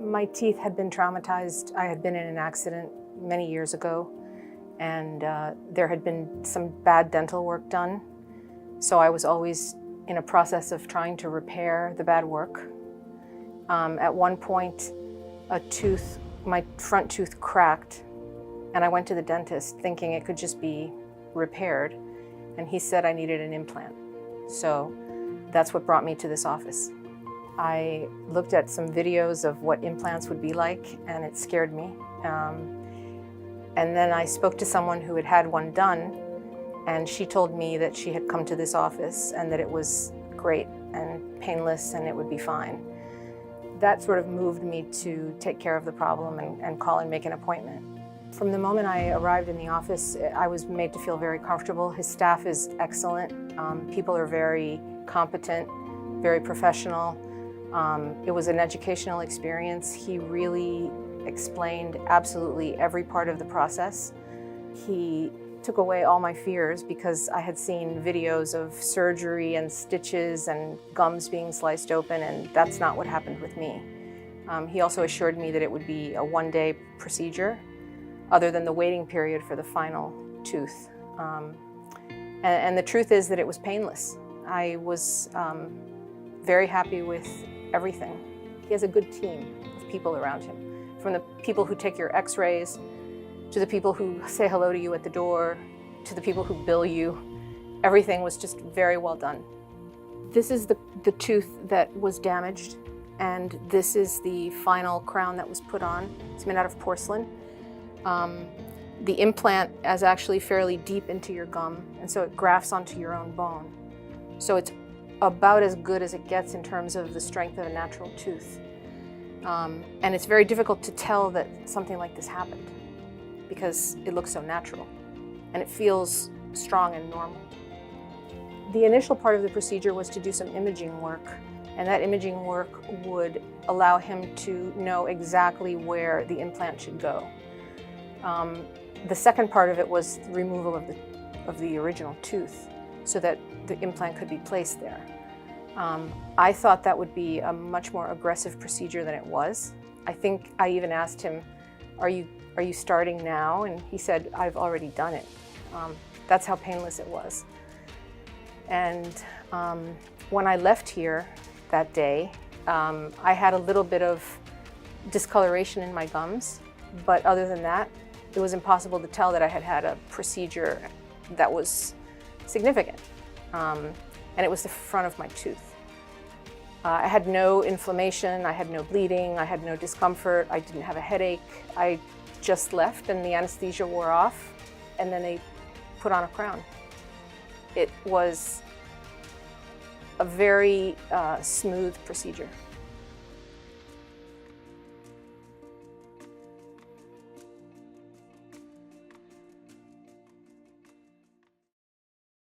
My teeth had been traumatized. I had been in an accident many years ago, and there had been some bad dental work done. So I was always in a process of trying to repair the bad work. At one point, my front tooth cracked, and I went to the dentist thinking it could just be repaired, and he said I needed an implant. So that's what brought me to this office. I looked at some videos of what implants would be like, and it scared me. And then I spoke to someone who had had one done, and she told me that she had come to this office and that it was great and painless and it would be fine. That sort of moved me to take care of the problem and call and make an appointment. From the moment I arrived in the office, I was made to feel very comfortable. His staff is excellent. People are very competent, very professional. It was an educational experience. He really explained absolutely every part of the process. He took away all my fears because I had seen videos of surgery and stitches and gums being sliced open, and that's not what happened with me. He also assured me that it would be a one-day procedure, other than the waiting period for the final tooth. And the truth is that it was painless. I was very happy with everything. He has a good team of people around him, from the people who take your x-rays, to the people who say hello to you at the door, to the people who bill you. Everything was just very well done. This is the tooth that was damaged, and this is the final crown that was put on. It's made out of porcelain. The implant is actually fairly deep into your gum, and so it grafts onto your own bone. So it's about as good as it gets in terms of the strength of a natural tooth. And it's very difficult to tell that something like this happened because it looks so natural and it feels strong and normal. The initial part of the procedure was to do some imaging work, and that imaging work would allow him to know exactly where the implant should go. The second part of it was the removal of the original tooth so that the implant could be placed there. I thought that would be a much more aggressive procedure than it was. I think I even asked him, are you starting now? And he said, I've already done it. That's how painless it was. And when I left here that day, I had a little bit of discoloration in my gums, but other than that, it was impossible to tell that I had had a procedure that was significant. And it was the front of my tooth. I had no inflammation, I had no bleeding, I had no discomfort, I didn't have a headache. I just left and the anesthesia wore off, and then they put on a crown. It was a very smooth procedure.